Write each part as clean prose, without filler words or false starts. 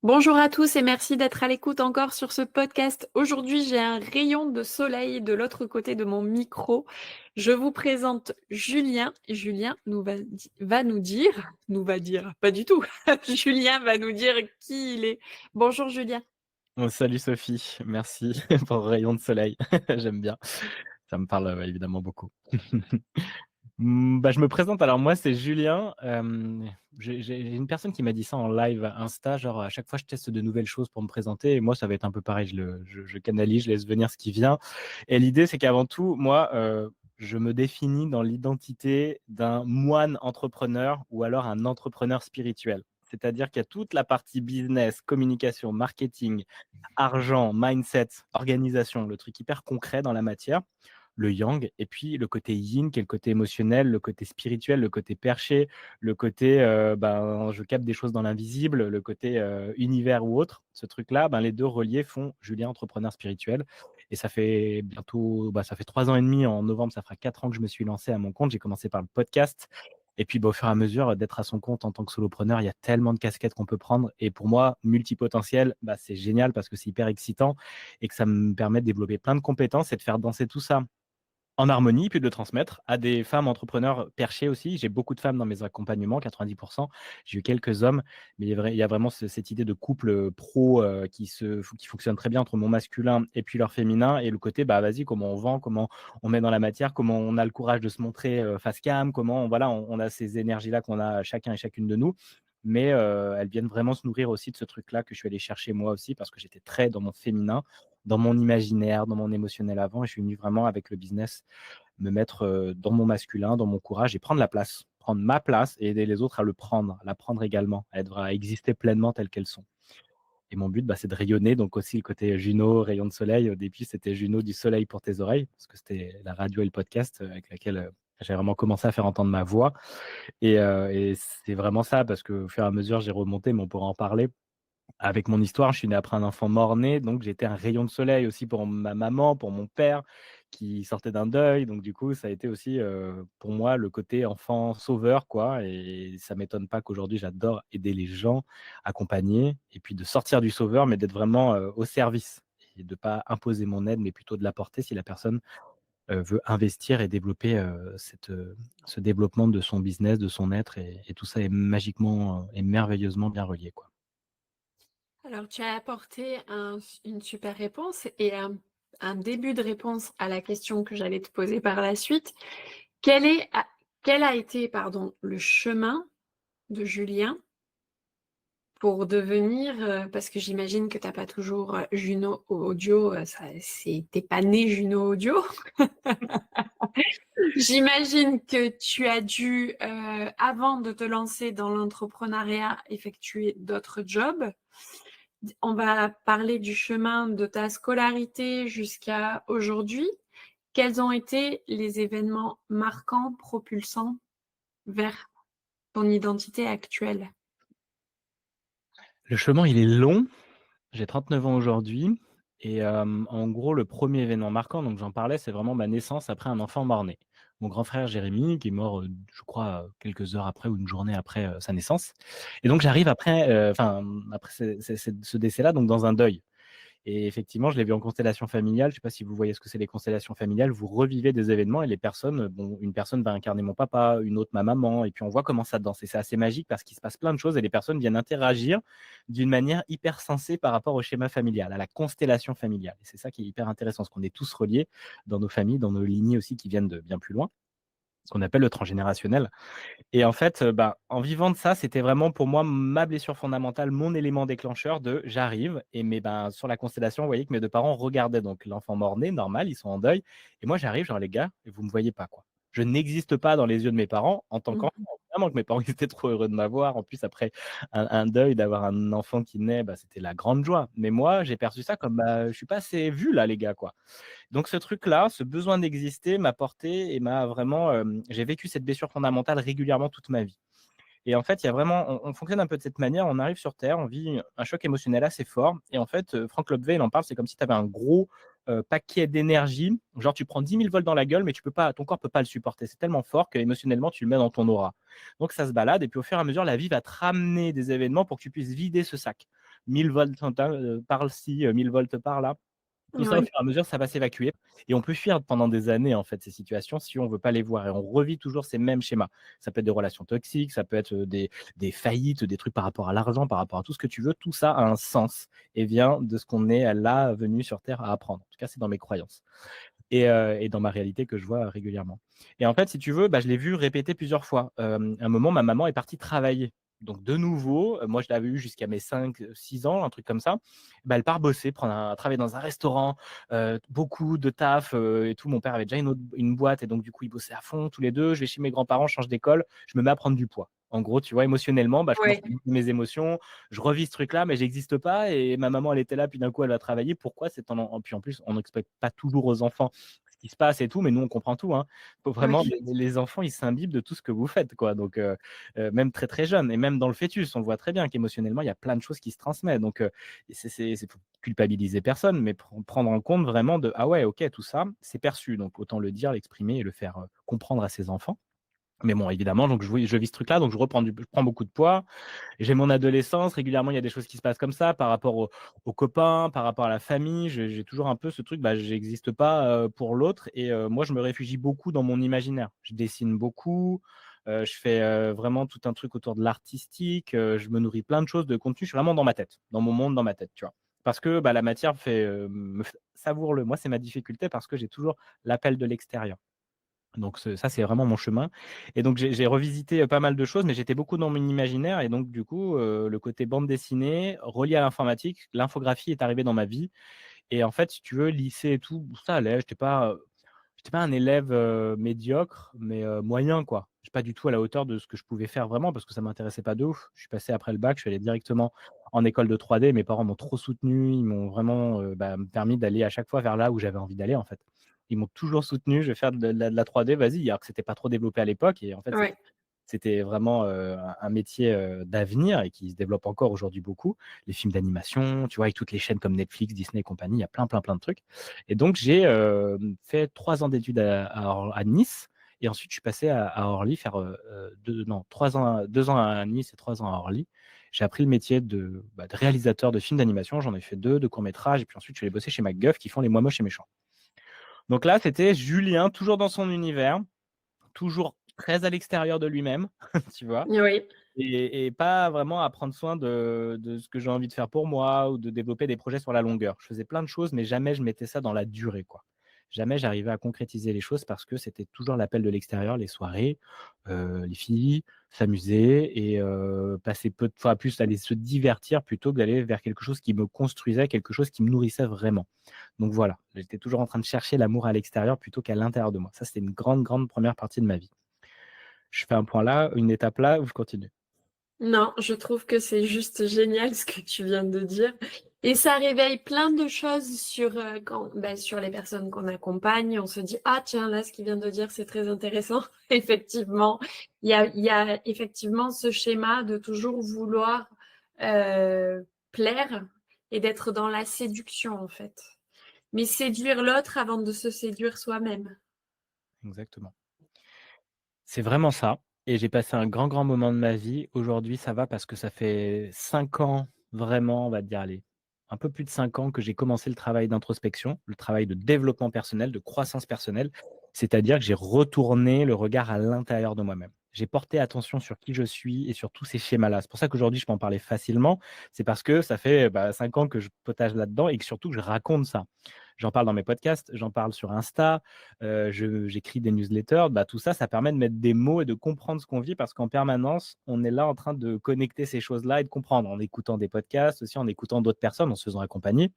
Bonjour à tous et merci d'être à l'écoute encore sur ce podcast. Aujourd'hui, j'ai un rayon de soleil de l'autre côté de mon micro. Je vous présente Julien. Julien nous va dire, pas du tout. Julien va nous dire qui il est. Bonjour Julien. Oh, salut Sophie, merci pour le rayon de soleil, j'aime bien. Ça me parle, évidemment beaucoup. Je me présente, alors moi c'est Julien, j'ai une personne qui m'a dit ça en live Insta, genre à chaque fois je teste de nouvelles choses pour me présenter et moi ça va être un peu pareil, je canalise, je laisse venir ce qui vient et l'idée c'est qu'avant tout, moi, je me définis dans l'identité d'un moine entrepreneur ou alors un entrepreneur spirituel. C'est-à-dire qu'il y a toute la partie business, communication, marketing, argent, mindset, organisation, le truc hyper concret dans la matière, le yang, et puis le côté yin, qui est le côté émotionnel, le côté spirituel, le côté perché, le côté je capte des choses dans l'invisible, le côté univers ou autre. Ce truc-là, les deux reliés font Julien entrepreneur spirituel. Et ça fait bientôt, ça fait 3 ans et demi. En novembre, ça fera 4 ans que je me suis lancé à mon compte. J'ai commencé par le podcast. Et puis, au fur et à mesure d'être à son compte en tant que solopreneur, il y a tellement de casquettes qu'on peut prendre. Et pour moi, multipotentiel, c'est génial parce que c'est hyper excitant et que ça me permet de développer plein de compétences et de faire danser tout ça en harmonie, puis de le transmettre à des femmes entrepreneurs perchées aussi. J'ai beaucoup de femmes dans mes accompagnements, 90. J'ai eu quelques hommes, mais il y a vraiment cette idée de couple pro qui fonctionne très bien entre mon masculin et puis leur féminin. Et le côté, vas-y, comment on vend, comment on met dans la matière, comment on a le courage de se montrer face cam, comment voilà, on a ces énergies-là qu'on a chacun et chacune de nous. Mais elles viennent vraiment se nourrir aussi de ce truc-là que je suis allé chercher moi aussi parce que j'étais très dans mon féminin, dans mon imaginaire, dans mon émotionnel avant et je suis venu vraiment avec le business me mettre, dans mon masculin, dans mon courage et prendre la place, prendre ma place et aider les autres à le prendre, à la prendre également, à exister pleinement telles qu'elles sont. Et mon but, c'est de rayonner, donc aussi le côté Juno, rayon de soleil. Au début, c'était Juno du soleil pour tes oreilles, parce que c'était la radio et le podcast, avec laquelle, j'ai vraiment commencé à faire entendre ma voix et c'est vraiment ça parce qu'au fur et à mesure, j'ai remonté, mais on pourra en parler. Avec mon histoire, je suis né après un enfant mort-né, donc j'étais un rayon de soleil aussi pour ma maman, pour mon père qui sortait d'un deuil. Donc du coup, ça a été aussi, pour moi, le côté enfant sauveur, quoi et ça m'étonne pas qu'aujourd'hui, j'adore aider les gens, accompagner et puis de sortir du sauveur, mais d'être vraiment, au service et de pas imposer mon aide, mais plutôt de l'apporter si la personne, veut investir et développer, ce développement de son business, de son être et tout ça est magiquement, et merveilleusement bien relié, quoi. Alors, tu as apporté une super réponse et un début de réponse à la question que j'allais te poser par la suite. Quel est, quel a été, pardon, le chemin de Julien pour devenir, parce que j'imagine que tu n'as pas toujours Juno Audio, t'es pas né Juno Audio. J'imagine que tu as dû, avant de te lancer dans l'entrepreneuriat, effectuer d'autres jobs. On va parler du chemin de ta scolarité jusqu'à aujourd'hui. Quels ont été les événements marquants, propulsants vers ton identité actuelle? Le chemin, il est long. J'ai 39 ans aujourd'hui et en gros, le premier événement marquant, donc j'en parlais, c'est vraiment ma naissance après un enfant mort-né. Mon grand frère Jérémy qui est mort, je crois, quelques heures après ou une journée après, sa naissance et donc j'arrive après, après ce décès-là, donc dans un deuil. Et effectivement, je l'ai vu en constellation familiale. Je ne sais pas si vous voyez ce que c'est les constellations familiales. Vous revivez des événements et les personnes, une personne va incarner mon papa, une autre ma maman, et puis on voit comment ça danse. Et c'est assez magique parce qu'il se passe plein de choses et les personnes viennent interagir d'une manière hyper sensée par rapport au schéma familial, à la constellation familiale. Et c'est ça qui est hyper intéressant, parce qu'on est tous reliés dans nos familles, dans nos lignées aussi qui viennent de bien plus loin, ce qu'on appelle le transgénérationnel. Et en fait, en vivant de ça, c'était vraiment pour moi ma blessure fondamentale, mon élément déclencheur de j'arrive et sur la constellation, vous voyez que mes 2 parents regardaient donc l'enfant mort-né, normal, ils sont en deuil et moi j'arrive genre: «Les gars, vous me voyez pas, quoi». Je n'existe pas dans les yeux de mes parents en tant qu'enfant. Mmh. Évidemment que mes parents ils étaient trop heureux de m'avoir. En plus après un deuil, d'avoir un enfant qui naît, c'était la grande joie. Mais moi, j'ai perçu ça comme: «Je suis pas assez vu là les gars, quoi». Donc ce truc-là, ce besoin d'exister m'a porté et m'a vraiment, j'ai vécu cette blessure fondamentale régulièrement toute ma vie. Et en fait, il y a vraiment on fonctionne un peu de cette manière, on arrive sur terre, on vit un choc émotionnel assez fort et en fait, Frank Lobvé, il en parle, c'est comme si tu avais un gros, paquet d'énergie, genre tu prends 10 000 volts dans la gueule, mais tu peux pas ton corps peut pas le supporter. C'est tellement fort qu'émotionnellement, tu le mets dans ton aura. Donc ça se balade et puis au fur et à mesure, la vie va te ramener des événements pour que tu puisses vider ce sac. 1000 volts par-ci, 1000 volts par-là. Tout ça, au Oui, fur et à mesure, ça va s'évacuer et on peut fuir pendant des années, en fait, ces situations si on veut pas les voir et on revit toujours ces mêmes schémas. Ça peut être des relations toxiques, ça peut être, des faillites, des trucs par rapport à l'argent, par rapport à tout ce que tu veux. Tout ça a un sens et vient de ce qu'on est là, venu sur terre à apprendre. En tout cas, c'est dans mes croyances et dans ma réalité que je vois régulièrement. Et en fait, si tu veux, bah, je l'ai vu répéter plusieurs fois. À un moment, ma maman est partie travailler. Donc de nouveau, moi je l'avais eu jusqu'à mes 5, 6 ans, un truc comme ça. Bah, elle part bosser, travailler dans un restaurant, beaucoup de taf et tout. Mon père avait déjà une boîte et donc du coup, ils bossaient à fond tous les 2. Je vais chez mes grands-parents, je change d'école, je me mets à prendre du poids. En gros, tu vois, émotionnellement, bah, je commence oui, à vivre mes émotions, je revis ce truc-là, mais j'existe pas et ma maman, elle était là, puis d'un coup, elle va travailler. Pourquoi? Puis en plus, on n'explique pas toujours aux enfants ce qui se passe et tout, mais nous, on comprend tout, hein. Faut vraiment oui, les enfants, ils s'imbibent de tout ce que vous faites, quoi. Donc, même très, très jeunes et même dans le fœtus, on le voit très bien qu'émotionnellement, il y a plein de choses qui se transmettent. Donc, c'est pour culpabiliser personne, mais prendre en compte vraiment de: «Ah ouais, OK, tout ça, c'est perçu». Donc autant le dire, l'exprimer et le faire, comprendre à ses enfants. Mais bon, évidemment, donc je vis ce truc-là, donc je prends beaucoup de poids. J'ai mon adolescence, régulièrement, il y a des choses qui se passent comme ça par rapport aux copains, par rapport à la famille. J'ai toujours un peu ce truc, bah, j'existe pas, pour l'autre et moi, je me réfugie beaucoup dans mon imaginaire. Je dessine beaucoup, je fais, vraiment tout un truc autour de l'artistique, je me nourris plein de choses, de contenu. Je suis vraiment dans ma tête, dans mon monde, dans ma tête, tu vois? Parce que, bah, la matière me f savoure-le. Moi, c'est ma difficulté parce que j'ai toujours l'appel de l'extérieur. Donc ça, c'est vraiment mon chemin et donc j'ai revisité, pas mal de choses, mais j'étais beaucoup dans mon imaginaire et donc du coup, le côté bande dessinée relié à l'informatique, l'infographie est arrivée dans ma vie et en fait, si tu veux, lycée et tout, ça allait, j'étais pas un élève, médiocre, mais moyen, quoi. Je suis pas du tout à la hauteur de ce que je pouvais faire vraiment parce que ça m'intéressait pas de ouf. Je suis passé après le bac, je suis allé directement en école de 3D. Mes parents m'ont trop soutenu, ils m'ont vraiment, bah, permis d'aller à chaque fois vers là où j'avais envie d'aller, en fait. Ils m'ont toujours soutenu: «Je vais faire de la 3D, vas-y», alors que c'était pas trop développé à l'époque et en fait, oui, c'était vraiment, un métier, d'avenir et qui se développe encore aujourd'hui beaucoup. Les films d'animation, tu vois? Avec toutes les chaînes comme Netflix, Disney et compagnie, il y a plein, plein, plein de trucs et donc j'ai, fait 3 ans d'études à Nice et ensuite je suis passé à Orly faire, 2 non 3 ans, 2 ans à Nice et 3 ans à Orly. J'ai appris le métier de réalisateur de films d'animation. J'en ai fait 2 de courts métrages et puis ensuite je suis allé bosser chez MacGuff qui font Les Moi Moches et Méchants. Donc là, c'était Julien, toujours dans son univers, toujours très à l'extérieur de lui-même, tu vois? oui. Et pas vraiment à prendre soin de ce que j'ai envie de faire pour moi ou de développer des projets sur la longueur. Je faisais plein de choses, mais jamais je mettais ça dans la durée, quoi. Jamais j'arrivais à concrétiser les choses parce que c'était toujours l'appel de l'extérieur, les soirées, les filles, s'amuser et passer peu de fois plus aller se divertir plutôt que d'aller vers quelque chose qui me construisait, quelque chose qui me nourrissait vraiment. Donc voilà, j'étais toujours en train de chercher l'amour à l'extérieur plutôt qu'à l'intérieur de moi. Ça, c'était une grande, grande première partie de ma vie. Je fais un point là, une étape là ou je continue? Non, je trouve que c'est juste génial ce que tu viens de dire. Et ça réveille plein de choses sur, sur les personnes qu'on accompagne. On se dit, ah tiens, là, ce qu'il vient de dire, c'est très intéressant. Effectivement, il y a effectivement ce schéma de toujours vouloir plaire et d'être dans la séduction, en fait. Mais séduire l'autre avant de se séduire soi-même. Exactement. C'est vraiment ça et j'ai passé un grand, grand moment de ma vie. Aujourd'hui, ça va parce que ça fait 5 ans vraiment, on va dire, allez, un peu plus de 5 ans que j'ai commencé le travail d'introspection, le travail de développement personnel, de croissance personnelle. C'est-à-dire que j'ai retourné le regard à l'intérieur de moi-même. J'ai porté attention sur qui je suis et sur tous ces schémas-là. C'est pour ça qu'aujourd'hui, je peux en parler facilement. C'est parce que ça fait, 5 ans que je potage là-dedans et que surtout que je raconte ça. J'en parle dans mes podcasts, j'en parle sur Insta, j'écris des newsletters. Bah, tout ça, ça permet de mettre des mots et de comprendre ce qu'on vit parce qu'en permanence, on est là en train de connecter ces choses-là et de comprendre en écoutant des podcasts, aussi en écoutant d'autres personnes, en se faisant accompagner.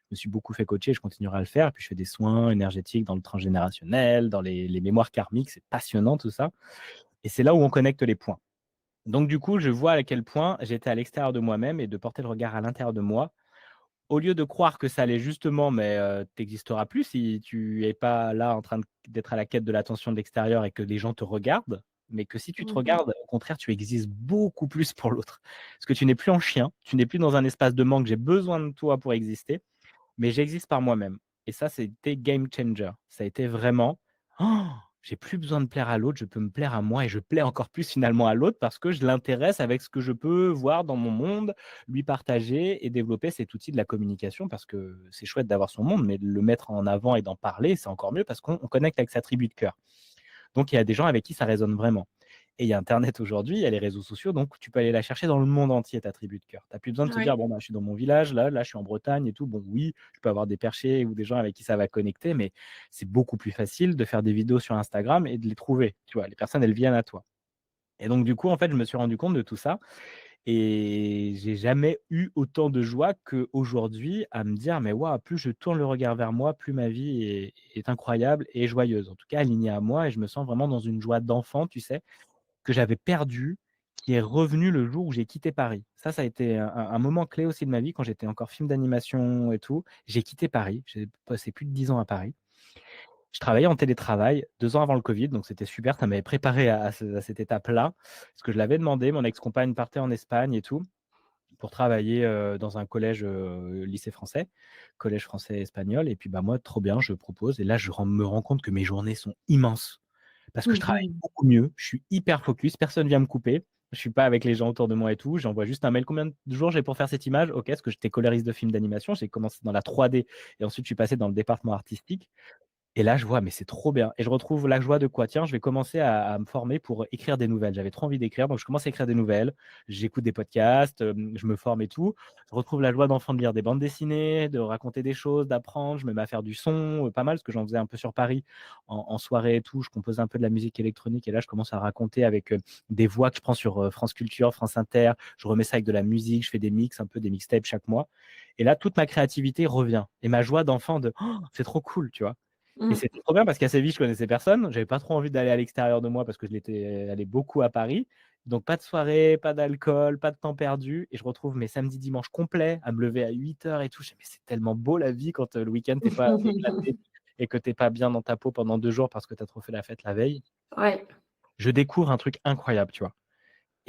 Je me suis beaucoup fait coacher, je continuerai à le faire. Et puis je fais des soins énergétiques dans le transgénérationnel, dans les mémoires karmiques, c'est passionnant tout ça et c'est là où on connecte les points. Donc du coup, je vois à quel point j'étais à l'extérieur de moi-même et de porter le regard à l'intérieur de moi au lieu de croire que ça allait justement, mais tu existeras plus si tu es pas là en train d'être à la quête de l'attention de l'extérieur et que les gens te regardent, mais que si tu te Mhm. regardes, au contraire, tu existes beaucoup plus pour l'autre. Parce que tu n'es plus en chien, tu n'es plus dans un espace de manque, j'ai besoin de toi pour exister, mais j'existe par moi-même et ça, c'était game changer. Ça a été vraiment J'ai plus besoin de plaire à l'autre, je peux me plaire à moi et je plais encore plus finalement à l'autre parce que je l'intéresse avec ce que je peux voir dans mon monde, lui partager et développer cet outil de la communication parce que c'est chouette d'avoir son monde, mais de le mettre en avant et d'en parler, c'est encore mieux parce qu'on connecte avec sa tribu de cœur. Donc il y a des gens avec qui ça résonne vraiment. Et il y a internet aujourd'hui, il y a les réseaux sociaux, donc tu peux aller la chercher dans le monde entier, ta tribu de cœur. Tu as plus besoin de te dire: Oui. «Bon, bah, je suis dans mon village, là, je suis en Bretagne et tout». Bon, oui, je peux avoir des perchés ou des gens avec qui ça va connecter, mais c'est beaucoup plus facile de faire des vidéos sur Instagram et de les trouver, tu vois? Les personnes, elles viennent à toi. Et donc du coup, en fait, je me suis rendu compte de tout ça et j'ai jamais eu autant de joie qu'aujourd'hui à me dire: «Mais waouh, plus je tourne le regard vers moi, plus ma vie est incroyable et joyeuse». En tout cas alignée à moi et je me sens vraiment dans une joie d'enfant, tu sais? Que j'avais perdu, qui est revenu le jour où j'ai quitté Paris. Ça a été un moment clé aussi de ma vie quand j'étais encore film d'animation et tout. J'ai quitté Paris, j'ai passé plus de 10 ans à Paris. Je travaillais en télétravail 2 ans avant le covid, donc c'était super, ça m'avait préparé à cette étape-là, parce que je l'avais demandé. Mon ex-compagne partait en Espagne et tout, pour travailler, dans un collège, lycée français, collège français espagnol et puis, bah, moi trop bien, je propose et là je me rends compte que mes journées sont immenses. Parce que je travaille beaucoup mieux, je suis hyper focus, personne vient me couper. Je suis pas avec les gens autour de moi et tout. J'envoie juste un mail: «Combien de jours j'ai pour faire cette image?» «OK», parce que j'étais coloriste de film d'animation. J'ai commencé dans la 3D et ensuite je suis passé dans le département artistique. Et là, je vois, mais c'est trop bien et je retrouve la joie de quoi? Tiens, je vais commencer à me former pour écrire des nouvelles. J'avais trop envie d'écrire, donc je commence à écrire des nouvelles. J'écoute des podcasts, je me forme et tout. Je retrouve la joie d'enfant de lire des bandes dessinées, de raconter des choses, d'apprendre. Je me mets à faire du son, pas mal, parce que j'en faisais un peu sur Paris en soirée et tout. Je composais un peu de la musique électronique et là, je commence à raconter avec, des voix que je prends sur, France Culture, France Inter. Je remets ça avec de la musique, je fais des mix, un peu des mixtapes chaque mois et là, toute ma créativité revient et ma joie d'enfant de: «Oh, c'est trop cool», tu vois? Et Mmh. c'était trop bien parce qu'assez vite, je connaissais personne. J'avais pas trop envie d'aller à l'extérieur de moi parce que je l'étais allé beaucoup à Paris. Donc pas de soirée, pas d'alcool, pas de temps perdu et je retrouve mes samedis, dimanches complets à me lever à 8 heures et tout. Je dis: «Mais c'est tellement beau la vie quand, le week-end tu es pas éclaté et que tu es pas bien dans ta peau pendant 2 jours parce que tu as trop fait la fête la veille». Ouais. Je découvre un truc incroyable, tu vois?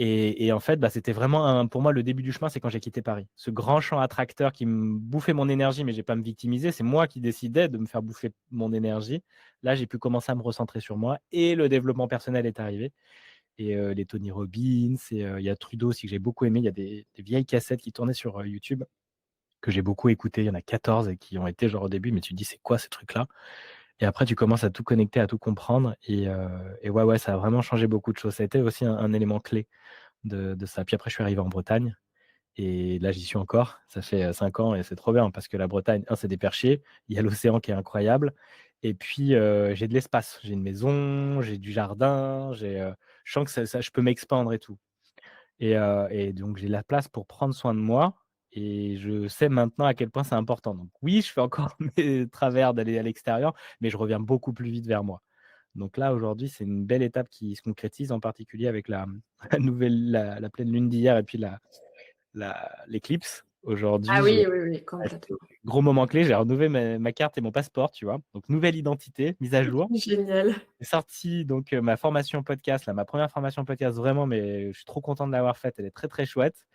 Et en fait, bah, c'était vraiment pour moi, le début du chemin, c'est quand j'ai quitté Paris. Ce grand champ attracteur qui me bouffait mon énergie, mais j'ai pas à me victimiser, c'est moi qui décidais de me faire bouffer mon énergie. Là, j'ai pu commencer à me recentrer sur moi et le développement personnel est arrivé et les Tony Robbins et il y a Trudeau aussi que j'ai beaucoup aimé. Il y a des vieilles cassettes qui tournaient sur, YouTube que j'ai beaucoup écoutées. Il y en a 14 et qui ont été genre au début, mais tu te dis: «C'est quoi ces trucs-là?» Et après tu commences à tout connecter, à tout comprendre et ouais, ça a vraiment changé beaucoup de choses. Ça a été aussi un élément clé de ça. Puis après, je suis arrivé en Bretagne et là, j'y suis encore. Ça fait, 5 ans et c'est trop bien parce que la Bretagne, c'est des perchés, il y a l'océan qui est incroyable et puis, j'ai de l'espace. J'ai une maison, j'ai du jardin, je sens que ça je peux m'expandre et tout et donc j'ai la place pour prendre soin de moi et je sais maintenant à quel point c'est important. Donc oui, je fais encore mes travers d'aller à l'extérieur, mais je reviens beaucoup plus vite vers moi. Donc là, aujourd'hui, c'est une belle étape qui se concrétise, en particulier avec la pleine lune d'hier et puis l'éclipse. Ah Aujourd'hui, oui, oui, oui, c'est complètement. gros moment clé, j'ai renouvelé ma carte et mon passeport, tu vois? Donc nouvelle identité, mise à jour. Génial. J'ai sorti donc ma formation podcast, là, ma première formation podcast vraiment, mais je suis trop content de l'avoir faite, elle est très, très chouette.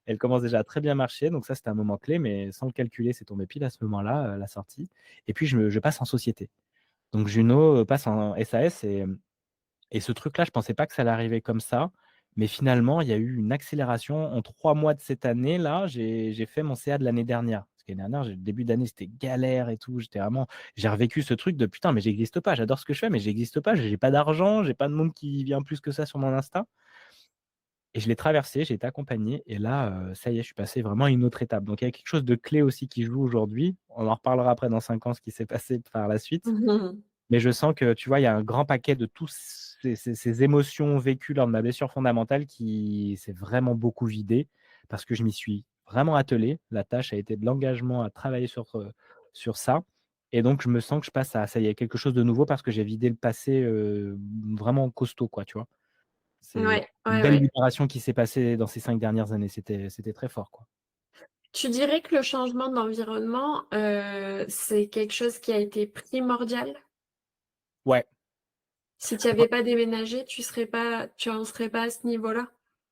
Elle commence déjà à très bien marcher, donc ça, c'était un moment clé, mais sans le calculer, c'est tombé pile à ce moment-là, la sortie et puis je passe en société. Donc Juno, passe en SAS et ce truc-là, je pensais pas que ça allait arriver comme ça, mais finalement, il y a eu une accélération. En 3 mois de cette année-là, j'ai fait mon CA de l'année dernière. Parce que l'année dernière, le début d'année, c'était galère et tout. J'ai revécu ce truc de: «Putain, mais j'existe pas. J'adore ce que je fais, mais j'existe pas. J'ai pas d'argent, j'ai pas de monde qui vient plus que ça sur mon Insta» et je l'ai traversé, j'ai été accompagné et là, ça y est, je suis passé vraiment à une autre étape. Donc il y a quelque chose de clé aussi qui joue aujourd'hui. On en reparlera après dans 5 ans, ce qui s'est passé par la suite. Mais je sens que, tu vois, il y a un grand paquet de tous ces émotions vécues lors de ma blessure fondamentale qui s'est vraiment beaucoup vidé parce que je m'y suis vraiment attelé. La tâche a été de l'engagement à travailler sur ça et donc je me sens que je passe à ça y est, quelque chose de nouveau parce que j'ai vidé le passé, vraiment costaud, quoi, tu vois? C'est Ouais, une ouais, belle ouais. libération qui s'est passée dans ces 5 dernières années. C'était très fort, quoi. Tu dirais que le changement d'environnement, c'est quelque chose qui a été primordial? Ouais, Si tu avais pas déménagé, tu en serais pas à ce niveau-là?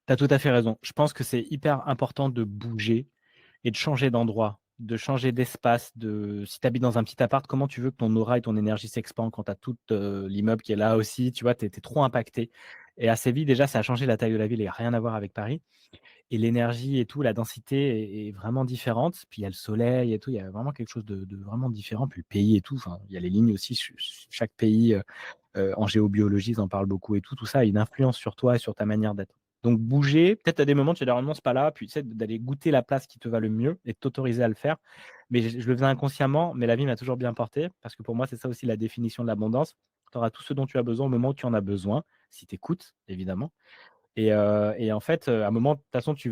tu as tout à fait raison. Je pense que c'est hyper important de bouger et de changer d'endroit. de changer d'espace, si tu habites dans un petit appart, comment tu veux que ton aura et ton énergie s'expandent quand tu as tout, l'immeuble qui est là aussi, tu vois? Tu es trop impacté et à Séville, déjà, ça a changé la taille de la ville et rien à voir avec Paris et l'énergie et tout, la densité est vraiment différente. Puis il y a le soleil et tout, il y a vraiment quelque chose de vraiment différent. Puis le pays et tout, enfin, il y a les lignes aussi, chaque pays, en géobiologie, ils en parlent beaucoup et tout. Tout ça a une influence sur toi et sur ta manière d'être. Donc bouger, peut-être à des moments, tu vas dire: «Non, c'est pas là», puis tu sais, d'aller goûter la place qui te va le mieux et de t'autoriser à le faire. Mais je le faisais inconsciemment, mais la vie m'a toujours bien porté parce que pour moi, c'est ça aussi la définition de l'abondance. Tu auras tout ce dont tu as besoin au moment où tu en as besoin, si tu écoutes, évidemment. Et en fait, à un moment, de toute façon, j'ai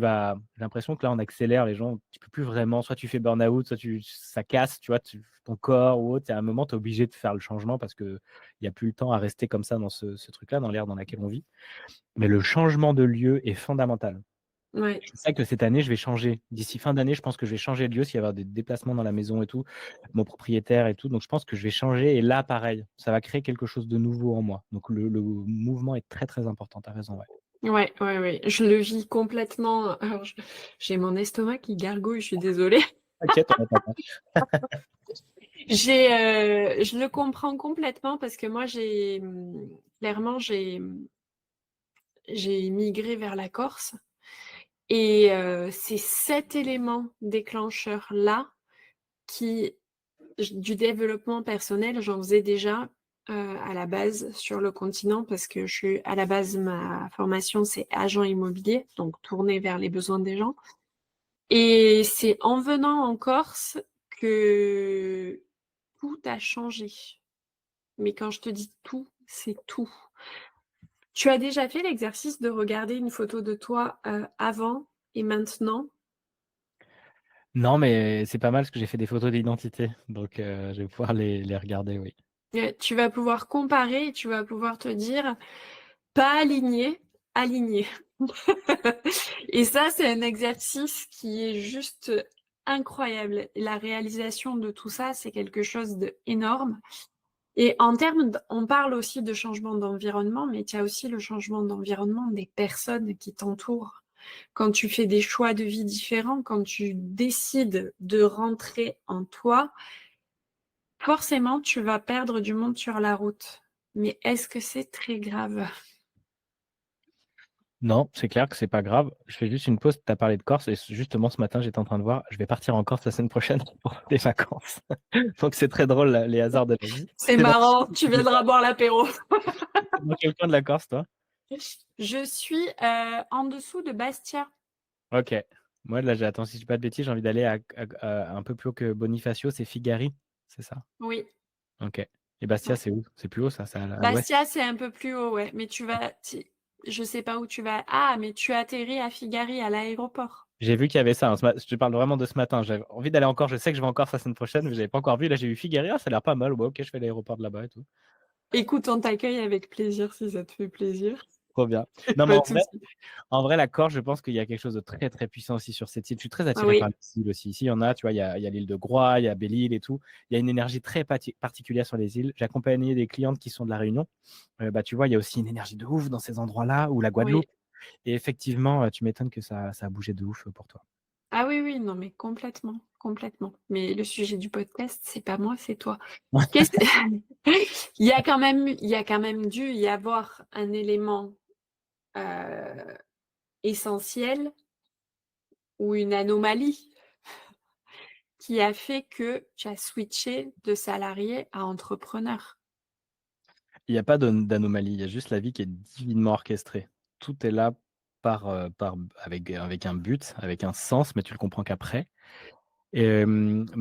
l'impression que là, on accélère les gens, tu peux plus vraiment, soit tu fais burn-out, soit ça casse, tu vois? Ton corps ou autre, et à un moment, tu es obligé de faire le changement parce qu'il y a plus le temps à rester comme ça dans ce truc-là, dans l'ère dans laquelle on vit. Mais le changement de lieu est fondamental. Ouais. Je sais que cette année, je vais changer. D'ici fin d'année, je pense que je vais changer de lieu, s'il y avoir des déplacements dans la maison et tout, mon propriétaire et tout, donc je pense que je vais changer et là, pareil, ça va créer quelque chose de nouveau en moi. Donc le mouvement est très, très important, tu as raison, ouais. Ouais, ouais, ouais. Je le vis complètement. Alors, j'ai mon estomac qui gargouille, je suis désolée. T'inquiète, on n'entend pas. Je le comprends complètement parce que moi, clairement, j'ai migré vers la Corse et c'est cet élément déclencheur-là qui du développement personnel, j'en faisais déjà, à la base sur le continent parce que à la base, ma formation, c'est agent immobilier, donc tournée vers les besoins des gens et c'est en venant en Corse que tout a changé. Mais quand je te dis tout, c'est tout. Tu as déjà fait l'exercice de regarder une photo de toi, avant et maintenant? Non, mais c'est pas mal parce que j'ai fait des photos d'identité, donc je vais pouvoir les regarder, oui. Tu vas pouvoir comparer et tu vas pouvoir te dire: «Pas aligné, aligné». Et ça, c'est un exercice qui est juste incroyable. La réalisation de tout ça, c'est quelque chose d'énorme et en termes d on parle aussi de changement d'environnement, mais tu as aussi le changement d'environnement des personnes qui t'entourent. Quand tu fais des choix de vie différents, quand tu décides de rentrer en toi, forcément, tu vas perdre du monde sur la route. Mais est-ce que c'est très grave? Non, c'est clair que c'est pas grave. Je fais juste une pause, tu as parlé de Corse et justement ce matin, j'étais en train de voir, je vais partir en Corse la semaine prochaine pour les vacances. Donc c'est très drôle là, les hasards de la vie. C'est Tu dans marrant, tu viendras boire l'apéro. dans quel coin de la Corse, toi? Je suis, en dessous de Bastia. OK. Moi là, attends, si je dis pas de bêtises, j'ai envie d'aller à un peu plus haut que Bonifacio, c'est Figari, c'est ça? Oui, OK. Et Bastia, ouais. c'est où? C'est plus haut ça? C'est à l'ouest? Bastia, c'est un peu plus haut, ouais, mais je sais pas où tu vas. Ah, mais tu atterris à Figari, à l'aéroport. J'ai vu qu'il y avait ça, hein, je te parle vraiment de ce matin. J'avais envie d'aller encore, je sais que je vais encore la semaine prochaine, mais j'avais pas encore vu. Là, j'ai vu Figari, ah, ça a l'air pas mal. Ouais, OK, je fais l'aéroport de là-bas et tout. Écoute, on t'accueille avec plaisir si ça te fait plaisir. Trop bien. Non, mais Pas de souci. en vrai, la Corse, je pense qu'il y a quelque chose de très, très puissant aussi sur cette île. Je suis très attiré par Oui, les îles aussi. Ici, il y en a, tu vois, il y a l'île de Groix, il y a Belle-Île et tout. Il y a une énergie très particulière sur les îles. J'ai accompagné des clientes qui sont de La Réunion. Bah, tu vois, il y a aussi une énergie de ouf dans ces endroits-là, ou la oui. Guadeloupe. Et effectivement, tu m'étonnes que ça a bougé de ouf pour toi. Ah oui, oui, non, mais complètement, complètement. Mais le sujet du podcast, c'est pas moi, c'est toi. Qu'est-ce il y a quand même dû y avoir un élément, heu, essentiel ou une anomalie qui a fait que tu as switché de salarié à entrepreneur? Il y a pas d'anomalie, il y a juste la vie qui est divinement orchestrée. Tout est là avec un but, avec un sens, mais tu le comprends qu'après. Mais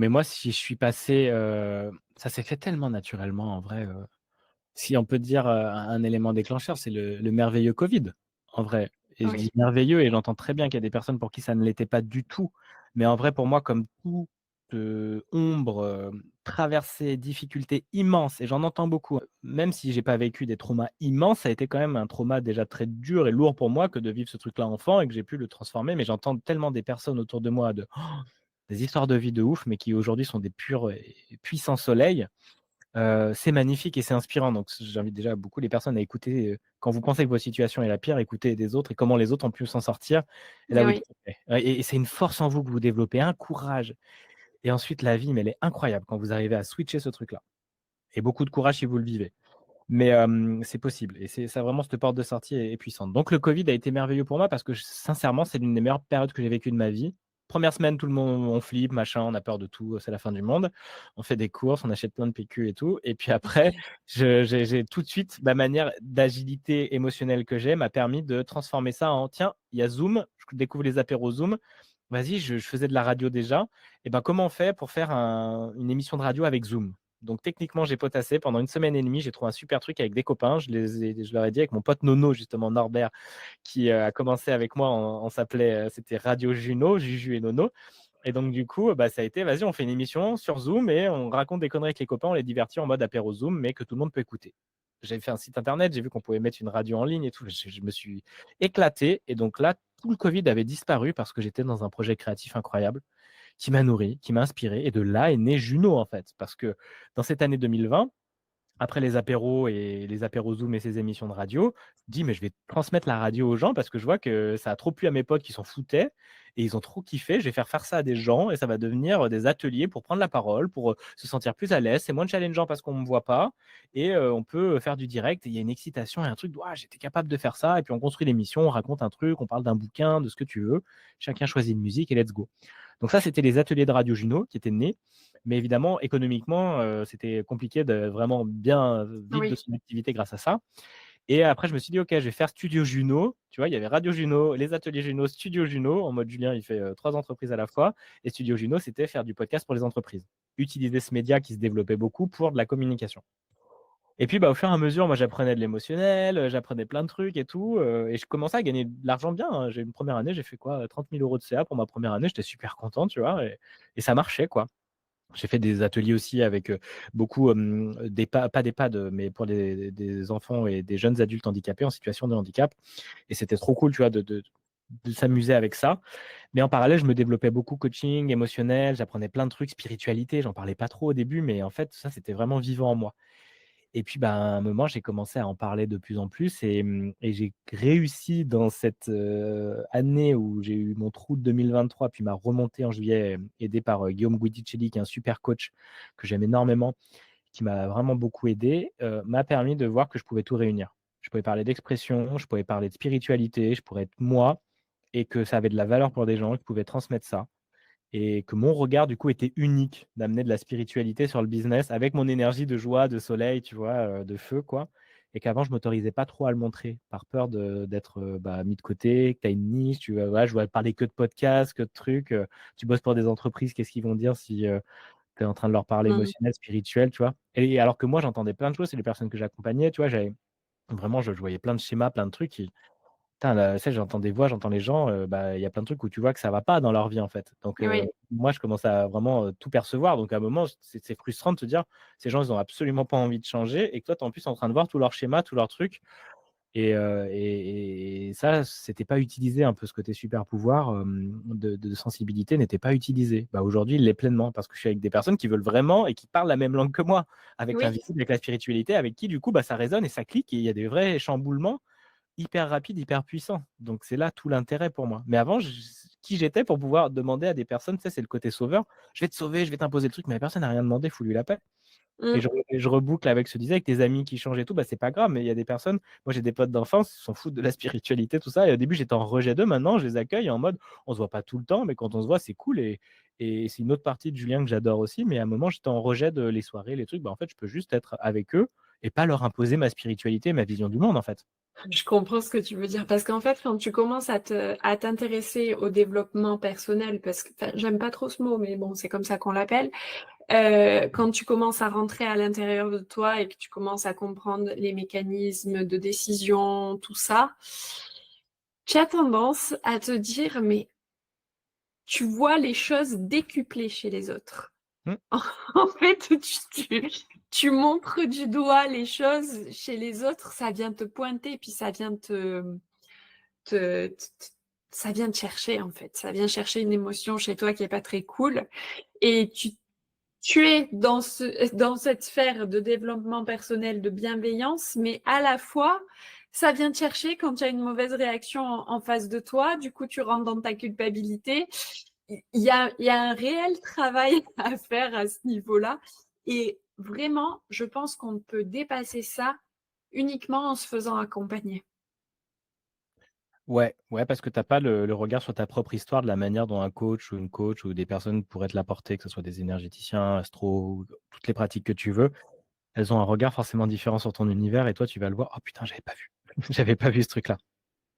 moi, si je suis passé, ça s'est fait tellement naturellement en vrai, si on peut dire, un élément déclencheur, c'est le merveilleux Covid, en vrai. Et je Oui, dis merveilleux et j'entends très bien qu'il y a des personnes pour qui ça ne l'était pas du tout. Mais en vrai, pour moi, comme toute, ombre, traversée, difficulté immense, et j'en entends beaucoup, hein. Même si j'ai pas vécu des traumas immenses, ça a été quand même un trauma déjà très dur et lourd pour moi que de vivre ce truc-là enfant et que j'ai pu le transformer. Mais j'entends tellement des personnes autour de moi des histoires de vie de ouf, mais qui aujourd'hui sont des purs et puissants soleils. C'est magnifique et c'est inspirant. Donc j'invite déjà beaucoup les personnes à écouter, quand vous pensez que votre situation est la pire, écoutez des autres et comment les autres ont pu s'en sortir. Et là, vous oui, dites: «OK». Ouais, et c'est une force en vous que vous développez, un courage. Et ensuite, la vie, mais elle est incroyable quand vous arrivez à switcher ce truc-là. Et beaucoup de courage si vous le vivez. Mais c'est possible et c'est ça vraiment cette porte de sortie est puissante. Donc le covid a été merveilleux pour moi parce que sincèrement, c'est l'une des meilleures périodes que j'ai vécues de ma vie. Première semaine, tout le monde on flippe, machin, on a peur de tout, c'est la fin du monde. On fait des courses, on achète plein de PQ et tout et puis après, j'ai tout de suite ma manière d'agilité émotionnelle que j'ai m'a permis de transformer ça en: «Tiens, il y a Zoom», je découvre les apéros Zoom. Vas-y, je faisais de la radio déjà et ben, comment on fait pour faire une émission de radio avec Zoom? Donc techniquement, j'ai potassé pendant une semaine et demie, j'ai trouvé un super truc avec des copains. Je leur ai dit avec mon pote Nono justement, Norbert, qui, a commencé avec moi, on s'appelait, c'était Radio Juno, Juju et Nono et donc du coup, bah, ça a été: «Vas-y, on fait une émission sur Zoom et on raconte des conneries avec les copains, on les divertit en mode apéro Zoom, mais que tout le monde peut écouter». J'avais fait un site internet, j'ai vu qu'on pouvait mettre une radio en ligne et tout. Je me suis éclaté et donc là, tout le covid avait disparu parce que j'étais dans un projet créatif incroyable qui m'a nourri, qui m'a inspiré et de là est né Juno, en fait. Parce que dans cette année 2020, après les apéros Zoom et ces émissions de radio, je me dis: «Mais je vais transmettre la radio aux gens parce que je vois que ça a trop plu à mes potes qui s'en foutaient et ils ont trop kiffé. Je vais faire ça à des gens et ça va devenir, des ateliers pour prendre la parole, pour, se sentir plus à l'aise. C'est moins challengeant parce qu'on me voit pas et on peut, faire du direct et il y a une excitation et un truc de: «Waouh, j'étais capable de faire ça» et puis on construit l'émission, on raconte un truc, on parle d'un bouquin, de ce que tu veux. Chacun choisit une musique et let's go. Donc ça, c'était les ateliers de Radio Juno qui étaient nés. Mais évidemment, économiquement, c'était compliqué de vraiment bien vivre de Oui, son activité grâce à ça. Et après, je me suis dit: «OK, je vais faire Studio Juno». Tu vois, il y avait Radio Juno, les ateliers Juno, Studio Juno, en mode Julien, il fait, 3 entreprises à la fois et Studio Juno, c'était faire du podcast pour les entreprises. Utiliser ce média qui se développait beaucoup pour de la communication. Et puis, bah, au fur et à mesure, moi, j'apprenais de l'émotionnel, j'apprenais plein de trucs et tout, et je commençais à gagner de l'argent bien, hein. J'ai une première année, j'ai fait quoi? 30 000 € de CA pour ma première année, j'étais super content, tu vois? Et ça marchait, quoi. J'ai fait des ateliers aussi avec, beaucoup, d'EHPA pas d'EHPAD, mais pour des enfants et des jeunes adultes handicapés, en situation de handicap et c'était trop cool, tu vois, de s'amuser avec ça. Mais en parallèle, je me développais beaucoup coaching émotionnel, j'apprenais plein de trucs, spiritualité, j'en parlais pas trop au début, mais en fait, ça, c'était vraiment vivant en moi. Et puis, bah, à un moment, j'ai commencé à en parler de plus en plus et j'ai réussi dans cette, année où j'ai eu mon trou de 2023, puis ma remontée en juillet, aidé par, Guillaume Guidicelli, qui est un super coach que j'aime énormément, qui m'a vraiment beaucoup aidé, m'a permis de voir que je pouvais tout réunir. Je pouvais parler d'expression, je pouvais parler de spiritualité, je pourrais être moi et que ça avait de la valeur pour des gens, que je pouvais transmettre ça et que mon regard, du coup, était unique, d'amener de la spiritualité sur le business avec mon énergie de joie, de soleil, tu vois, de feu, quoi. Et qu'avant, je m'autorisais pas trop à le montrer, par peur d'être, bah, mis de côté, que tu as une niche, tu vois? Voilà, je dois parler que de podcasts, que de trucs, tu bosses pour des entreprises, qu'est-ce qu'ils vont dire si, tu es en train de leur parler mmh, émotionnel, spirituel, tu vois? Et alors que moi, j'entendais plein de choses, c'est les personnes que j'accompagnais, tu vois? J'avais vraiment, je voyais plein de schémas, plein de trucs qui putain, là, tu sais, j'entends des voix, j'entends les gens, bah, il y a plein de trucs où tu vois que ça va pas dans leur vie, en fait. Donc, oui. moi, je commence à vraiment, tout percevoir. Donc à un moment, c'est frustrant de te dire: «Ces gens, ils ont absolument pas envie de changer» et que toi, tu es en plus en train de voir tous leurs schémas, tous leurs trucs et ça, c'était pas utilisé un peu ce côté super pouvoir, de sensibilité n'était pas utilisé. Bah, aujourd'hui, il l'est pleinement parce que je suis avec des personnes qui veulent vraiment et qui parlent la même langue que moi, avec Oui, l'invisible, avec la spiritualité, avec qui, du coup, bah, ça résonne et ça clique et il y a des vrais chamboulements hyper rapide, hyper puissant. Donc c'est là tout l'intérêt pour moi. Mais avant, qui j'étais pour pouvoir demander à des personnes, tu sais, c'est le côté sauveur: «Je vais te sauver, je vais t'imposer le truc», mais la personne n'a rien demandé, fous-lui la paix. Et mmh, je reboucle avec ce que tu disais, avec tes amis qui changent et tout, bah, c'est pas grave, mais il y a des personnes moi j'ai des potes d'enfance, ils s'en foutent de la spiritualité, tout ça et au début j'étais en rejet d'eux, maintenant je les accueille en mode, on se voit pas tout le temps, mais quand on se voit, c'est cool et c'est une autre partie de Julien que j'adore aussi, mais à un moment j'étais en rejet de les soirées, les trucs, bah, en fait, je peux juste être avec eux et pas leur imposer ma spiritualité, ma vision du monde, en fait. je comprends ce que tu veux dire parce qu'en fait, quand tu commences à t'intéresser au développement personnel, parce que enfin, j'aime pas trop ce mot, mais bon, c'est comme ça qu'on l'appelle. Quand tu commences à rentrer à l'intérieur de toi et que tu commences à comprendre les mécanismes de décision, tout ça, tu as tendance à te dire: «Mais tu vois les choses décuplées chez les autres». Mmh. En fait, tu montres du doigt les choses chez les autres, ça vient te pointer, puis ça vient te ça vient te chercher, en fait. Ça vient chercher une émotion chez toi qui est pas très cool et tu es dans cette sphère de développement personnel, de bienveillance, mais à la fois, ça vient te chercher quand tu as une mauvaise réaction en face de toi, du coup, tu rentres dans ta culpabilité. il y a un réel travail à faire à ce niveau-là et vraiment, je pense qu'on ne peut dépasser ça uniquement en se faisant accompagner. Ouais, ouais, parce que tu as pas le regard sur ta propre histoire de la manière dont un coach ou une coach ou des personnes pourraient te l'apporter, que ce soit des énergéticiens, astro, ou toutes les pratiques que tu veux. Elles ont un regard forcément différent sur ton univers et toi, tu vas le voir: «Oh putain, j'avais pas vu. J'avais pas vu ce truc-là».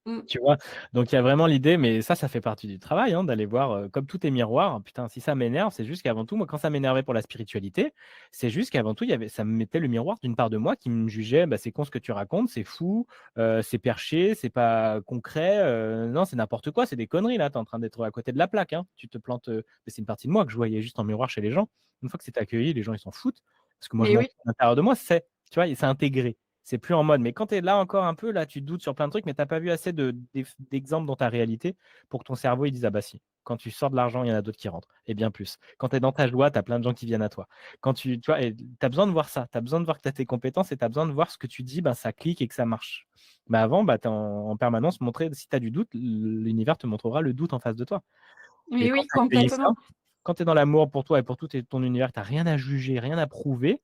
Mmh. Tu vois? Donc il y a vraiment l'idée, mais ça fait partie du travail, hein, d'aller voir, comme tout est miroir, putain, si ça m'énerve, c'est juste qu'avant tout, moi, quand ça m'énervait pour la spiritualité, c'est juste qu'avant tout, il y avait ça me mettait le miroir d'une part de moi qui me jugeait: «Bah, c'est con ce que tu racontes, c'est fou, c'est perché, c'est pas concret, non, c'est n'importe quoi, c'est des conneries là, tu es en train d'être à côté de la plaque, hein, tu te plantes», mais c'est une partie de moi que je voyais juste en miroir chez les gens. Une fois que c'est accueilli, les gens, ils s'en foutent parce que moi, je Mais m'en oui, fous à l'intérieur de moi, tu vois? Et c'est intégré. C'est plus en mode mais quand tu es là encore un peu, là, tu doutes sur plein de trucs, mais tu as pas vu assez d'exemples dans ta réalité pour que ton cerveau, il dise: «Ah bah si, quand tu sors de l'argent, il y en a d'autres qui rentrent et bien plus. Quand tu es dans ta joie, tu as plein de gens qui viennent à toi». Quand tu vois? Et tu as besoin de voir ça, tu as besoin de voir que tu as tes compétences et tu as besoin de voir ce que tu dis, ben, ça clique et que ça marche. Mais avant, bah, tu es en permanence montré si tu as du doute, l'univers te montrera le doute en face de toi et oui, quand oui, tu accueillis ça, complètement. quand tu es dans l'amour pour toi et pour tout ton univers, tu as rien à juger, rien à prouver,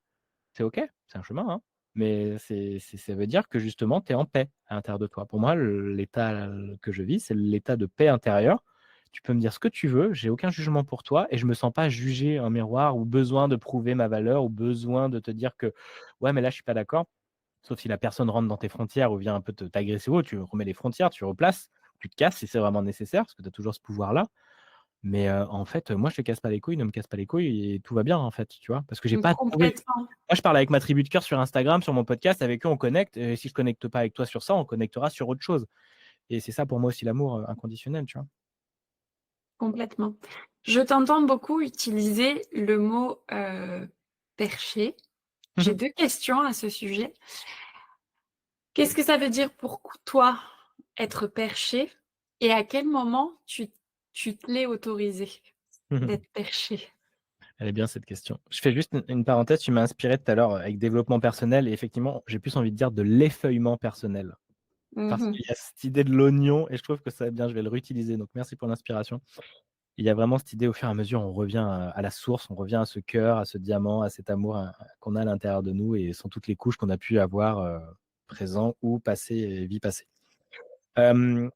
c'est OK, c'est un chemin, hein, mais ça veut dire que justement, tu es en paix à l'intérieur de toi. Pour moi, l'état que je vis, c'est l'état de paix intérieure. Tu peux me dire ce que tu veux, j'ai aucun jugement pour toi et je me sens pas jugé en miroir ou besoin de prouver ma valeur ou besoin de te dire que: «Ouais, mais là, je suis pas d'accord». Sauf si la personne rentre dans tes frontières ou vient un peu t'agresser ou autre, tu remets les frontières, tu replaces, tu te casses si c'est vraiment nécessaire parce que tu as toujours ce pouvoir-là. Mais, en fait, moi je te casse pas les couilles, ne me casse pas les couilles et tout va bien en fait, tu vois? Parce que j'ai Mmh, pas à te prouver. complètement, Moi je parle avec ma tribu de cœur sur Instagram, sur mon podcast, avec eux on connecte et si je connecte pas avec toi sur ça, on connectera sur autre chose et c'est ça pour moi aussi l'amour, inconditionnel, tu vois? complètement. Je t'entends beaucoup utiliser le mot, perché. J'ai 2 questions à ce sujet. Qu'est-ce que ça veut dire pour toi être perché et à quel moment tu te l'es autorisé d'être perché? Elle est bien cette question. Je fais juste une parenthèse, tu m'as inspiré tout à l'heure, avec développement personnel et effectivement, j'ai plus envie de dire de l'effeuillement personnel. Mmh Parce mh. qu'il y a cette idée de l'oignon et je trouve que ça va bien, je vais le réutiliser donc merci pour l'inspiration. Il y a vraiment cette idée au fur et à mesure, on revient à la source, on revient à ce cœur, à ce diamant, à cet amour, qu'on a à l'intérieur de nous et sans toutes les couches qu'on a pu avoir, présent ou passé et vie passée. Hem,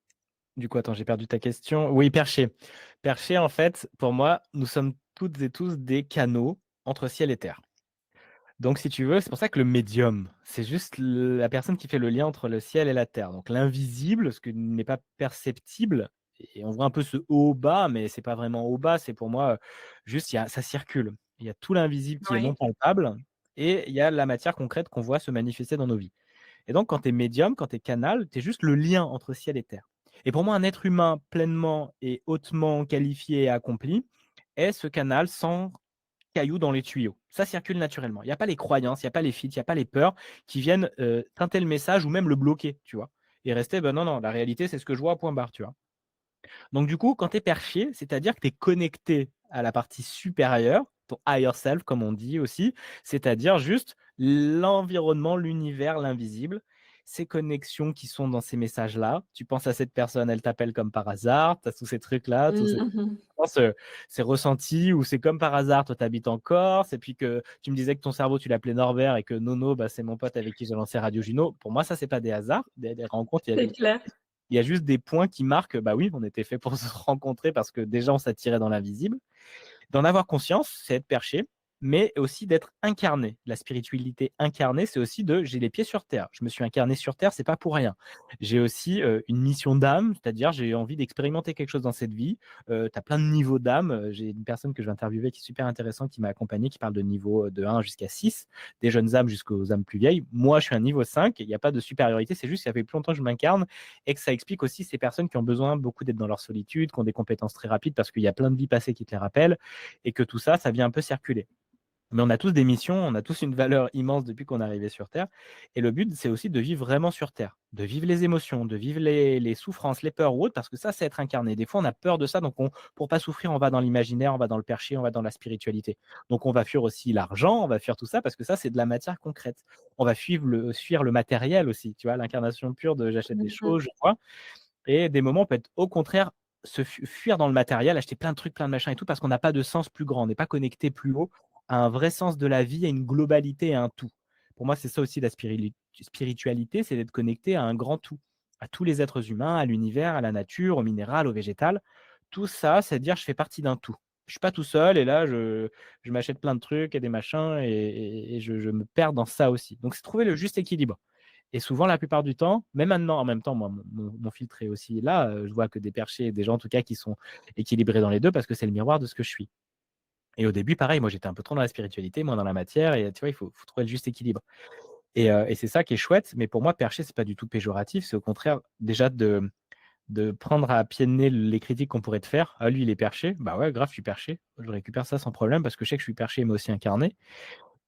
du coup, attends, j'ai perdu ta question. Oui, perché. Perché, en fait, pour moi, nous sommes toutes et tous des canaux entre ciel et terre. Donc si tu veux, c'est pour ça que le médium, c'est juste la personne qui fait le lien entre le ciel et la terre. Donc l'invisible, ce qui n'est pas perceptible et on voit un peu ce haut-bas, mais c'est pas vraiment haut-bas, c'est pour moi, juste il y a ça circule. Il y a tout l'invisible qui est non Oui, palpable et il y a la matière concrète qu'on voit se manifester dans nos vies. Et donc quand tu es médium, quand tu es canal, tu es juste le lien entre ciel et terre. Et pour moi, un être humain pleinement et hautement qualifié et accompli est ce canal sans cailloux dans les tuyaux. Ça circule naturellement. Il y a pas les croyances, il y a pas les fuites, il y a pas les peurs qui viennent, teinter le message ou même le bloquer, tu vois? Et rester: «Ben, non, non, la réalité, c'est ce que je vois, point barre», tu vois? Donc du coup, quand tu es perché, c'est-à-dire que tu es connecté à la partie supérieure, ton higher self comme on dit aussi, c'est-à-dire juste l'environnement, l'univers, l'invisible, ces connexions qui sont dans ces messages-là. Tu penses à cette personne, elle t'appelle comme par hasard, tu as tous ces trucs-là, tous ces mmh mh. ces ressentis où c'est comme par hasard, toi tu habites en Corse et puis que tu me disais que ton cerveau tu l'appelais Norbert et que Nono, bah, c'est mon pote avec qui j'ai lancé Radio Juno. Pour moi, ça c'est pas des hasards, des rencontres, C'est clair. il y a juste des points qui marquent, bah oui, on était fait pour se rencontrer parce que déjà on s'attirait dans l'invisible. D'en avoir conscience, c'est être perché, mais aussi d'être incarné. La spiritualité incarnée, c'est aussi de j'ai les pieds sur terre. Je me suis incarné sur terre, c'est pas pour rien. J'ai aussi, une mission d'âme, c'est-à-dire j'ai envie d'expérimenter quelque chose dans cette vie. Tu as plein de niveaux d'âme, j'ai une personne que je vais interviewer qui est super intéressante, qui m'a accompagné, qui parle de niveau, de 1 jusqu'à 6, des jeunes âmes jusqu'aux âmes plus vieilles. Moi, je suis un niveau 5, il y a pas de supériorité, c'est juste que ça fait plus longtemps que je m'incarne et que ça explique aussi ces personnes qui ont besoin beaucoup d'être dans leur solitude, qui ont des compétences très rapides parce qu'il y a plein de vies passées qui te les rappellent et que tout ça, ça vient un peu circuler. Mais on a tous des missions, on a tous une valeur immense depuis qu'on est arrivé sur Terre. Et le but, c'est aussi de vivre vraiment sur Terre, de vivre les émotions, de vivre les souffrances, les peurs ou autres, parce que ça, c'est être incarné. Des fois, on a peur de ça, donc pour pas souffrir, on va dans l'imaginaire, on va dans le perché, on va dans la spiritualité. Donc on va fuir aussi l'argent, on va fuir tout ça, parce que ça, c'est de la matière concrète. On va fuir le matériel aussi, tu vois, l'incarnation pure de j'achète des Mmh mh. choses, je vois. Et des moments, on peut être au contraire fuir dans le matériel, acheter plein de trucs, plein de machins et tout, parce qu'on n'a pas de sens plus grand. On n'est pas connecté plus haut à un vrai sens de la vie, à une globalité, à un tout. Pour moi, c'est ça aussi la spiritualité, c'est d'être connecté à un grand tout, à tous les êtres humains, à l'univers, à la nature, au minéral, au végétal. Tout ça, c'est dire je fais partie d'un tout. Je suis pas tout seul et là, je m'achète plein de trucs et des machins et je me perds dans ça aussi. Donc, c'est trouver le juste équilibre. Et souvent, la plupart du temps, même maintenant, en même temps, moi, mon filtre est aussi là. Je vois que des perchés, des gens en tout cas qui sont équilibrés dans les deux parce que c'est le miroir de ce que je suis. Et au début, pareil, moi j'étais un peu trop dans la spiritualité, moins dans la matière. Et tu vois, il faut trouver le juste équilibre. Et c'est ça qui est chouette. Mais pour moi, percher, c'est pas du tout péjoratif. C'est au contraire déjà de prendre à pied de nez les critiques qu'on pourrait te faire. Ah, lui, il est perché. Bah ouais, grave, je suis perché. Je récupère ça sans problème parce que je sais que je suis perché, mais aussi incarné.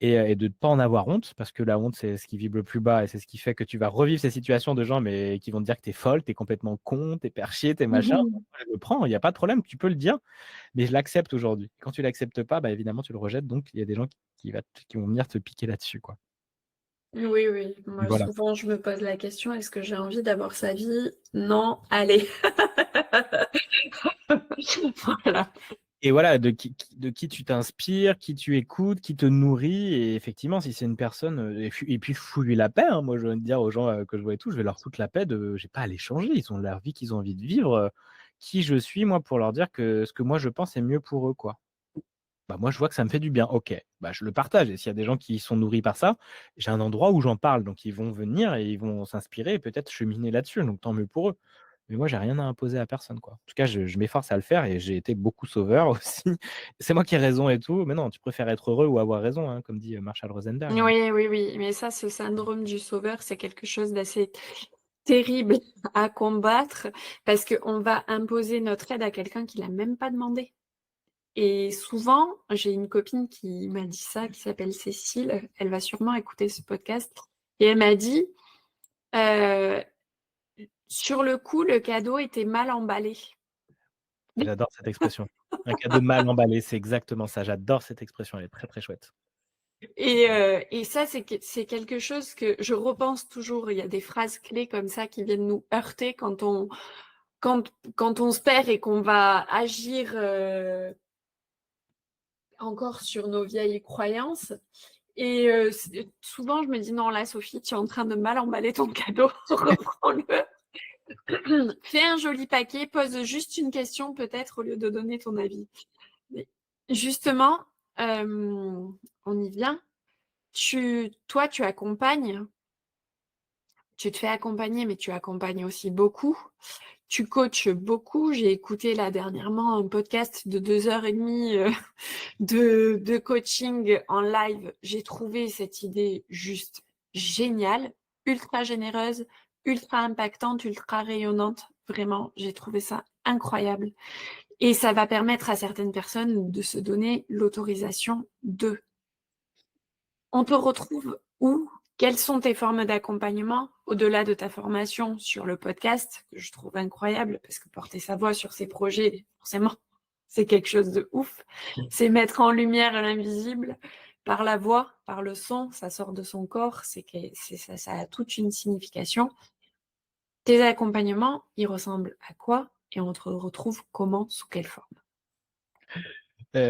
Et de ne pas en avoir honte, parce que la honte, c'est ce qui vibre le plus bas et c'est ce qui fait que tu vas revivre ces situations de gens mais qui vont te dire que tu es folle, tu es complètement con, tu es perché, tu es machin. Je le prends, il y a pas de problème, tu peux le dire, mais je l'accepte aujourd'hui. Quand tu l'acceptes pas, bah, évidemment, tu le rejettes, donc il y a des gens qui vont venir te piquer là-dessus, quoi. Oui, oui. Et Moi, voilà. souvent, je me pose la question, est-ce que j'ai envie d'avoir sa vie? Non, allez. Voilà. Et voilà, de qui tu t'inspires, qui tu écoutes, qui te nourrit. Et effectivement, si c'est une personne, et puis fous-lui la paix, hein. Moi, je veux dire aux gens que je vois et tout, je vais leur foutre la paix de, j'ai pas à les changer. Ils ont leur vie qu'ils ont envie de vivre. Qui je suis, moi, pour leur dire que ce que moi je pense est mieux pour eux, quoi. Bah, moi, je vois que ça me fait du bien. OK, bah, je le partage. Et s'il y a des gens qui sont nourris par ça, j'ai un endroit où j'en parle. Donc, ils vont venir et ils vont s'inspirer et peut-être cheminer là-dessus. Donc, tant mieux pour eux. Mais moi, j'ai rien à imposer à personne, quoi. En tout cas, je m'efforce à le faire et j'ai été beaucoup sauveur aussi. C'est moi qui ai raison et tout. Mais non, tu préfères être heureux ou avoir raison, hein, comme dit Marshall Rosenberg, hein. Oui, oui, oui. Mais ça, ce syndrome du sauveur, c'est quelque chose d'assez terrible à combattre parce qu'on va imposer notre aide à quelqu'un qui l'a même pas demandé. Et souvent, j'ai une copine qui m'a dit ça, qui s'appelle Cécile. Elle va sûrement écouter ce podcast. Et elle m'a dit, euh, sur le coup, le cadeau était mal emballé. J'adore cette expression. Un cadeau mal emballé, c'est exactement ça. J'adore cette expression. Elle est très, très chouette. Et ça, c'est quelque chose que je repense toujours. Il y a des phrases clés comme ça qui viennent nous heurter quand on se perd et qu'on va agir encore sur nos vieilles croyances. Et souvent, je me dis, non, là, Sophie, tu es en train de mal emballer ton cadeau. Reprends-le. Fais un joli paquet, pose juste une question peut-être au lieu de donner ton avis. Mais justement, on y vient. Toi, tu accompagnes, tu te fais accompagner, mais tu accompagnes aussi beaucoup. Tu coaches beaucoup. J'ai écouté là dernièrement un podcast de 2 heures et demie de coaching en live. J'ai trouvé cette idée juste géniale, ultra généreuse, ultra impactante, ultra rayonnante. Vraiment, j'ai trouvé ça incroyable. Et ça va permettre à certaines personnes de se donner l'autorisation de. On te retrouve où? Quelles sont tes formes d'accompagnement au-delà de ta formation sur le podcast, que je trouve incroyable, parce que porter sa voix sur ces projets, forcément, c'est quelque chose de ouf. C'est mettre en lumière l'invisible par la voix, par le son, ça sort de son corps, ça a toute une signification. Tes accompagnements, ils ressemblent à quoi? Et on te retrouve comment, sous quelle forme?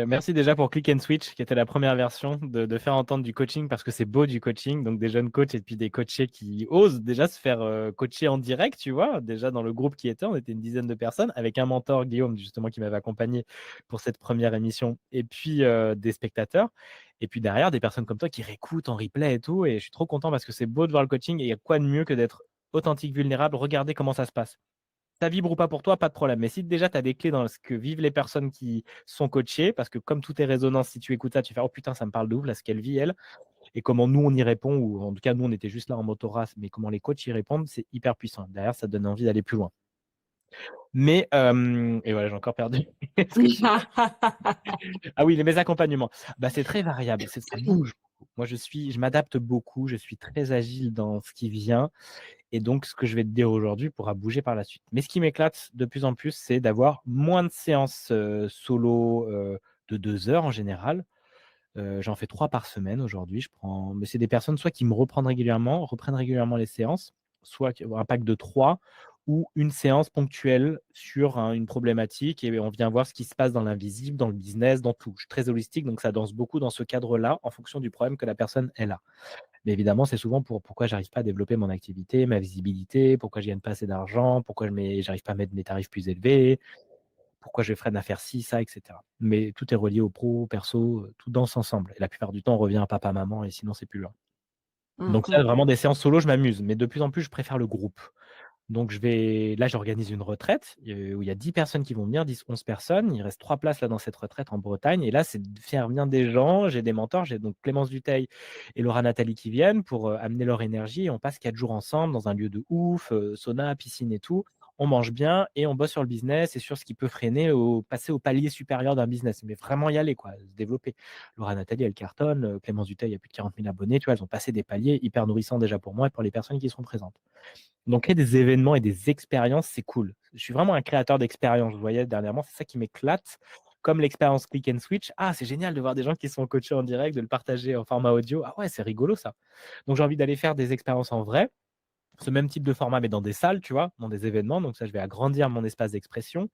Merci déjà pour Click and Switch, qui était la première version de faire entendre du coaching, parce que c'est beau du coaching, donc des jeunes coachs et puis des coachés qui osent déjà se faire coacher en direct, tu vois. Déjà dans le groupe qui était, on était une dizaine de personnes, avec un mentor, Guillaume, justement, qui m'avait accompagné pour cette première émission, et puis des spectateurs, et puis derrière, des personnes comme toi qui réécoutent en replay et tout, et je suis trop content parce que c'est beau de voir le coaching, et il y a quoi de mieux que d'être authentique, vulnérable, regardez comment ça se passe. Ça vibre ou pas pour toi, pas de problème. Mais si déjà tu as des clés dans ce que vivent les personnes qui sont coachées, parce que comme tout est résonance, si tu écoutes ça, tu fais oh putain, ça me parle de ouf, là, ce qu'elle vit, elle, et comment nous on y répond, ou en tout cas, nous on était juste là en motoras, mais comment les coachs y répondent, c'est hyper puissant. Derrière, ça te donne envie d'aller plus loin. Mais, et voilà, j'ai encore perdu. Ah oui, mes accompagnements. Bah, c'est très variable, ça bouge beaucoup. Moi, je m'adapte beaucoup, je suis très agile dans ce qui vient. Et donc, ce que je vais te dire aujourd'hui pourra bouger par la suite. Mais ce qui m'éclate de plus en plus, c'est d'avoir moins de séances solo de 2 heures en général. J'en fais 3 par semaine aujourd'hui. Mais c'est des personnes soit qui me reprennent régulièrement les séances, soit un pack de 3, ou une séance ponctuelle sur une problématique et on vient voir ce qui se passe dans l'invisible, dans le business, dans tout. Je suis très holistique, donc ça danse beaucoup dans ce cadre-là en fonction du problème que la personne elle a. Mais évidemment, c'est souvent pour pourquoi j'arrive pas à développer mon activité, ma visibilité, pourquoi je gagne pas assez d'argent, pourquoi j'arrive pas à mettre mes tarifs plus élevés, pourquoi je freine à faire ci, ça, et cetera. Mais tout est relié au pro, au perso, tout danse ensemble et la plupart du temps, on revient à papa, maman et sinon c'est plus loin. Mmh Donc mh. là, vraiment des séances solo, je m'amuse, mais de plus en plus, je préfère le groupe. Donc là, j'organise une retraite, où il y a 10 personnes qui vont venir, 10-11 personnes. Il reste 3 places là dans cette retraite en Bretagne et là, c'est de faire venir des gens. J'ai des mentors, j'ai donc Clémence Dutheil et Laura Nathalie qui viennent pour, amener leur énergie et on passe 4 jours ensemble dans un lieu de ouf, sauna, piscine et tout. On mange bien et on bosse sur le business et sur ce qui peut freiner passer au palier supérieur d'un business. Mais vraiment y aller quoi, se développer. Laura Nathalie, elle cartonne, Clémence Dutheil, il y a plus de 40 000 abonnés, tu vois? Elles ont passé des paliers hyper nourrissants déjà pour moi et pour les personnes qui seront présentes. Donc créer des événements et des expériences, c'est cool. Je suis vraiment un créateur d'expériences, je voyais dernièrement, c'est ça qui m'éclate, comme l'expérience Click and Switch. Ah, c'est génial de voir des gens qui sont coachés en direct, de le partager en format audio. Ah ouais, c'est rigolo ça. Donc j'ai envie d'aller faire des expériences en vrai, ce même type de format, mais dans des salles, tu vois, dans des événements. Donc ça, je vais agrandir mon espace d'expression.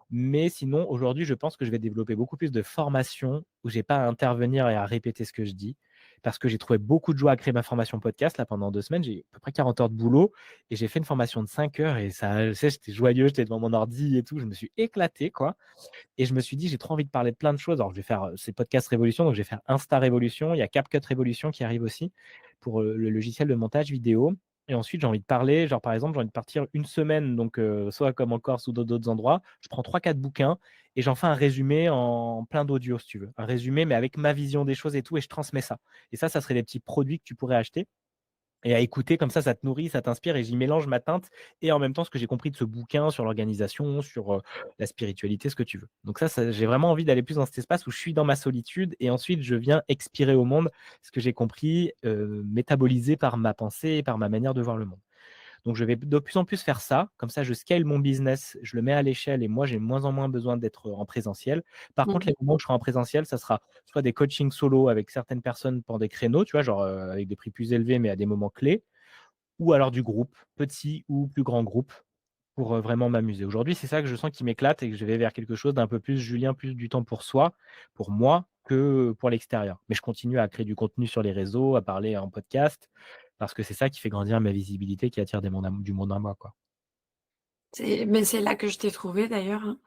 Mais sinon, aujourd'hui, je pense que je vais développer beaucoup plus de formations où j'ai pas à intervenir et à répéter ce que je dis. Parce que j'ai trouvé beaucoup de joie à créer ma formation podcast là pendant 2 semaines. J'ai eu à peu près 40 heures de boulot et j'ai fait une formation de 5 heures et ça, tu sais, j'étais joyeux, j'étais devant mon ordi et tout. Je me suis éclaté, quoi. Et je me suis dit, j'ai trop envie de parler de plein de choses. Alors, je vais faire ces podcasts Révolution, donc je vais faire Insta Révolution. Il y a CapCut Révolution qui arrive aussi pour le logiciel de montage vidéo. Et ensuite, j'ai envie de parler, genre par exemple, j'ai envie de partir une semaine, donc soit comme en Corse ou dans d'autres endroits. Je prends 3-4 bouquins et j'en fais un résumé en plein d'audio, si tu veux. Un résumé, mais avec ma vision des choses et tout, et je transmets ça. Et ça serait des petits produits que tu pourrais acheter. Et à écouter comme ça te nourrit, ça t'inspire et j'y mélange ma teinte et en même temps ce que j'ai compris de ce bouquin sur l'organisation, sur, la spiritualité, ce que tu veux. Donc ça j'ai vraiment envie d'aller plus dans cet espace où je suis dans ma solitude et ensuite je viens expirer au monde ce que j'ai compris, métaboliser par ma pensée et par ma manière de voir le monde. Donc je vais de plus en plus faire ça, comme ça je scale mon business, je le mets à l'échelle et moi j'ai de moins en moins besoin d'être en présentiel. Par contre, Mmh. les moments où je serai en présentiel, ça sera soit des coachings solo avec certaines personnes pendant des créneaux, tu vois? Genre, avec des prix plus élevés, mais à des moments clés, ou alors du groupe, petit ou plus grand groupe, pour, vraiment m'amuser. Aujourd'hui, c'est ça que je sens qui m'éclate et que je vais vers quelque chose d'un peu plus Julien, plus du temps pour soi, pour moi, que pour l'extérieur. Mais je continue à créer du contenu sur les réseaux, à parler en podcast, parce que c'est ça qui fait grandir ma visibilité, qui attire du monde à moi, quoi. C'est là que je t'ai trouvé d'ailleurs, hein.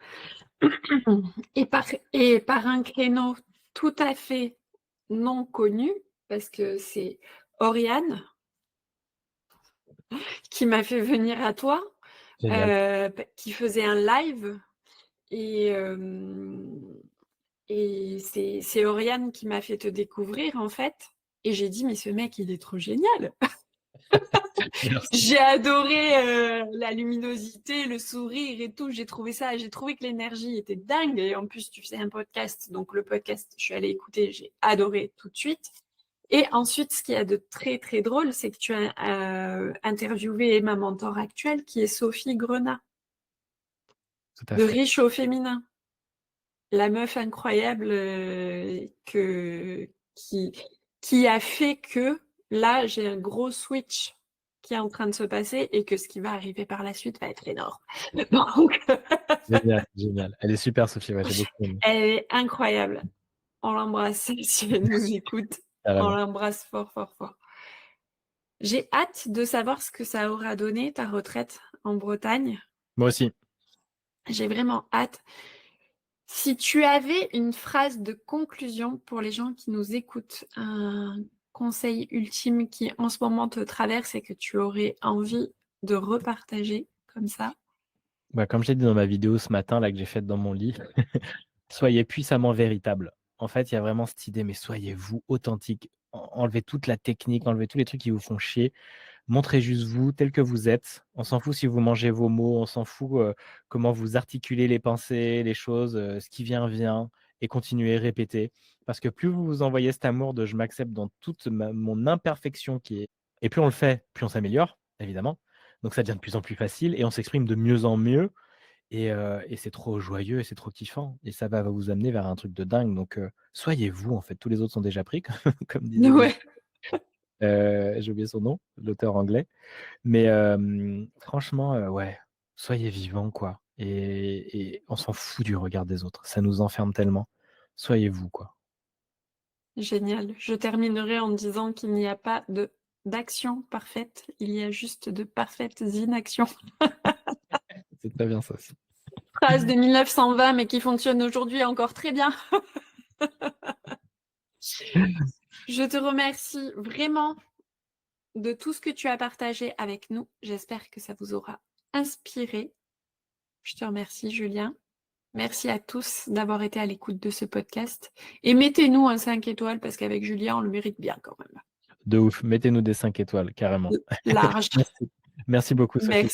Et par un créneau tout à fait non connu, parce que c'est Oriane qui m'a fait venir à toi, Génial. qui faisait un live et hem et c'est Oriane qui m'a fait te découvrir, en fait, et j'ai dit: «Mais ce mec, il est trop génial!» Merci. J'ai adoré, la luminosité, le sourire et tout, j'ai trouvé que l'énergie était dingue et en plus tu faisais un podcast, donc le podcast, je suis allée écouter, j'ai adoré tout de suite. Et ensuite, ce qu'il y a de très, très drôle, c'est que tu as, interviewé ma mentor actuelle qui est Sophie Grenat, Tout à de fait. Riche au féminin. La meuf incroyable, que qui qui a fait que là, j'ai un gros switch qui est en train de se passer et que ce qui va arriver par la suite va être énorme. Donc Génial, génial. Elle est super Sophie, ouais, j'ai beaucoup aimé. elle est incroyable. On l'embrasse si elle nous écoute. On Carrément. l'embrasse fort, fort, fort. J'ai hâte de savoir ce que ça aura donné ta retraite en Bretagne. Moi aussi. J'ai vraiment hâte. Si tu avais une phrase de conclusion pour les gens qui nous écoutent, un conseil ultime qui en ce moment te traverse et que tu aurais envie de repartager comme ça? Bah, comme j'ai dit dans ma vidéo ce matin là que j'ai faite dans mon lit, soyez puissamment véritable. En fait, il y a vraiment cette idée, mais soyez vous authentique. Enlevez toute la technique, enlevez tous les trucs qui vous font chier. Montrez juste vous tel que vous êtes. On s'en fout si vous mangez vos mots, on s'en fout, comment vous articulez les pensées, les choses, ce qui vient, vient et continuez, répétez. Parce que plus vous vous envoyez cet amour de: «Je m'accepte dans toute ma mon imperfection qui est» et plus on le fait, plus on s'améliore, évidemment. Donc ça devient de plus en plus facile et on s'exprime de mieux en mieux et c'est trop joyeux et c'est trop kiffant et ça va vous amener vers un truc de dingue donc soyez vous, en fait. Tous les autres sont déjà pris comme disait déjà, Ouais. j'ai oublié son nom, l'auteur anglais. Mais franchement, ouais. soyez vivants, quoi. Et on s'en fout du regard des autres. Ça nous enferme tellement. Soyez vous, quoi. Génial. Je terminerai en disant qu'il n'y a pas d'action parfaite, il y a juste de parfaites inactions. C'est très bien ça aussi. Phrase de 1920, mais qui fonctionne aujourd'hui encore très bien. Je te remercie vraiment de tout ce que tu as partagé avec nous. J'espère que ça vous aura inspiré. Je te remercie, Julien. Merci à tous d'avoir été à l'écoute de ce podcast. Et mettez-nous un 5 étoiles parce qu'avec Julien, on le mérite bien quand même. De ouf. Mettez-nous des 5 étoiles, carrément. Large. Merci. Merci beaucoup, Sophie. Merci.